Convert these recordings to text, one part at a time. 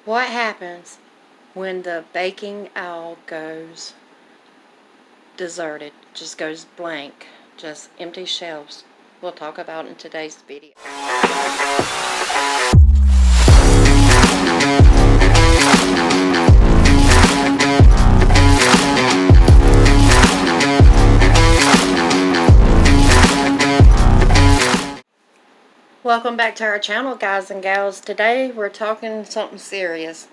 What happens when the baking aisle goes deserted, just goes blank, just empty shelves? We'll talk about in today's video. Welcome back to our channel, guys and gals. Today we're talking something serious.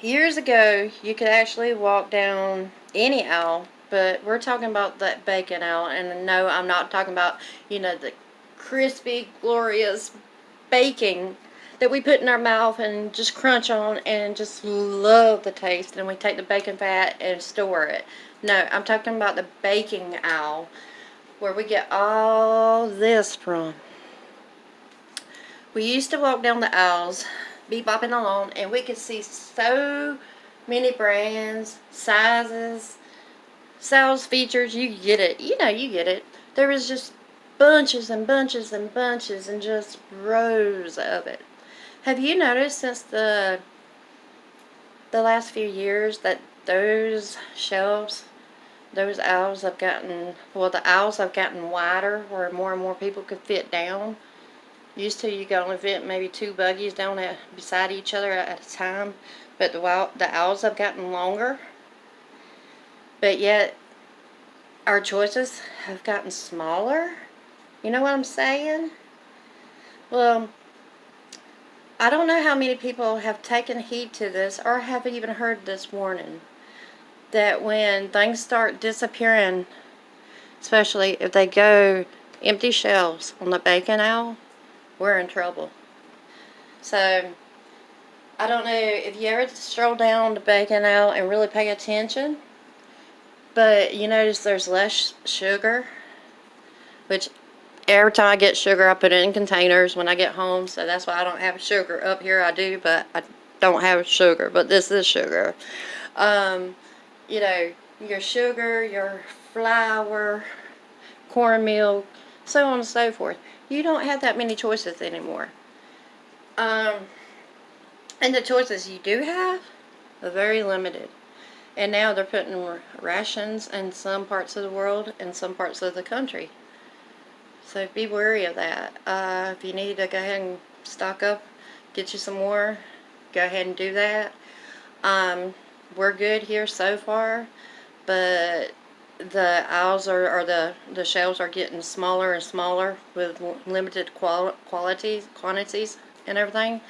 Years ago, you could actually walk down any aisle, but we're talking about that bacon aisle. And no, I'm not talking about, the crispy, glorious baking that we put in our mouth and just crunch on and just love the taste. And we take the bacon fat and store it. No, I'm talking about the baking aisle, where we get all this from. We used to walk down the aisles, bebopping along, and we could see so many brands, sizes, sales features. You get it. You get it. There was just bunches and bunches and bunches and just rows of it. Have you noticed since the last few years that those shelves, those aisles have gotten, the aisles have gotten wider where more and more people could fit down? Used to, you could only fit maybe 2 buggies down beside each other at a time, but the aisles have gotten longer. But yet, our choices have gotten smaller. You know what I'm saying? Well, I don't know how many people have taken heed to this or have even heard this warning, that when things start disappearing, especially if they go empty shelves on the bacon aisle, we're in trouble. So, I don't know if you ever stroll down the bacon aisle and really pay attention, but you notice there's less sugar, which every time I get sugar, I put it in containers when I get home, so that's why I don't have sugar. Up here I do, but I don't have sugar, but this is sugar. Your sugar, your flour, cornmeal, so on and so forth. You don't have that many choices anymore. And the choices you do have are very limited. And now they're putting rations in some parts of the world and some parts of the country. So be wary of that. If you need to go ahead and stock up, get you some more, go ahead and do that. We're good here so far, but the aisles the shelves are getting smaller and smaller with limited quantities and everything.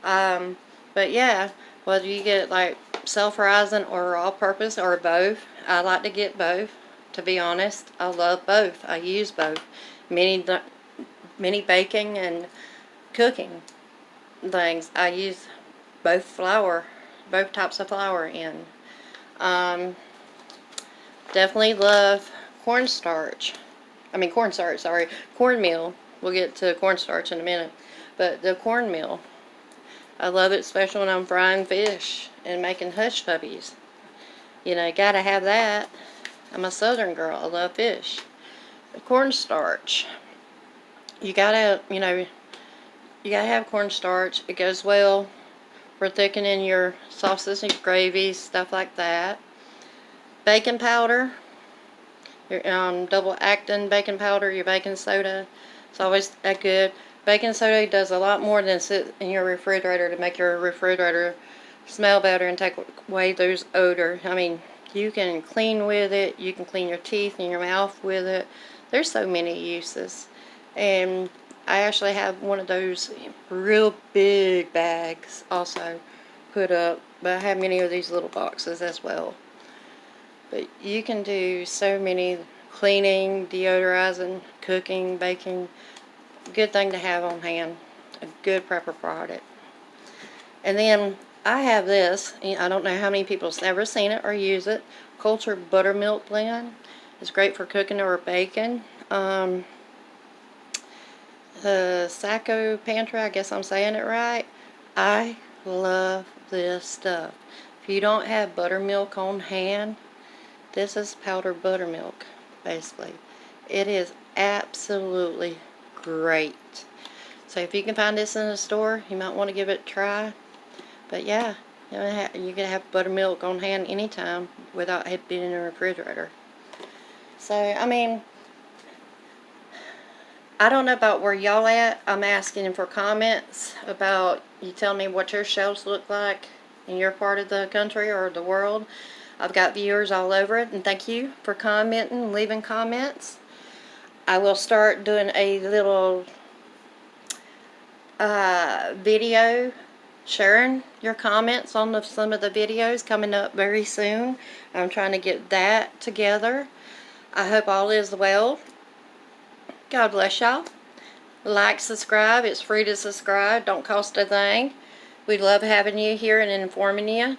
But yeah, whether you get like self-rising or all-purpose or both, I like to get both. To be honest, I love both. I use both. Many baking and cooking things, I use both types of flour in. Definitely love cornstarch. Cornmeal. We'll get to cornstarch in a minute. But the cornmeal, I love it, especially when I'm frying fish and making hush puppies. Gotta have that. I'm a southern girl. I love fish. The cornstarch, you gotta have cornstarch. It goes well for thickening your sauces and gravies, stuff like that. Baking powder, your double acting baking powder, your baking soda. It's always that good. Baking soda does a lot more than sit in your refrigerator to make your refrigerator smell better and take away those odor. I mean, you can clean with it. You can clean your teeth and your mouth with it. There's so many uses. And I actually have one of those real big bags also put up, but I have many of these little boxes as well. But you can do so many: cleaning, deodorizing, cooking, baking. Good thing to have on hand. A good prepper product. And then I have this. I don't know how many people's ever seen it or use it. Cultured buttermilk blend. It's great for cooking or baking. The Sacco Pantry, I guess I'm saying it right. I love this stuff. If you don't have buttermilk on hand, this is powdered buttermilk, basically. It is absolutely great. So if you can find this in a store, you might want to give it a try. But yeah, you can have buttermilk on hand anytime without it being in the refrigerator. So, I mean, I don't know about where y'all at. I'm asking for comments about, you tell me what your shelves look like in your part of the country or the world. I've got viewers all over it, and thank you for commenting, leaving comments. I will start doing a little video sharing your comments on some of the videos coming up very soon. I'm trying to get that together. I hope all is well. God bless y'all. Like, subscribe. It's free to subscribe. Don't cost a thing. We love having you here and informing you.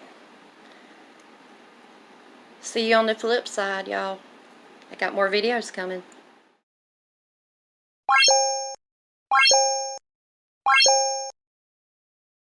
See you on the flip side, y'all. I got more videos coming.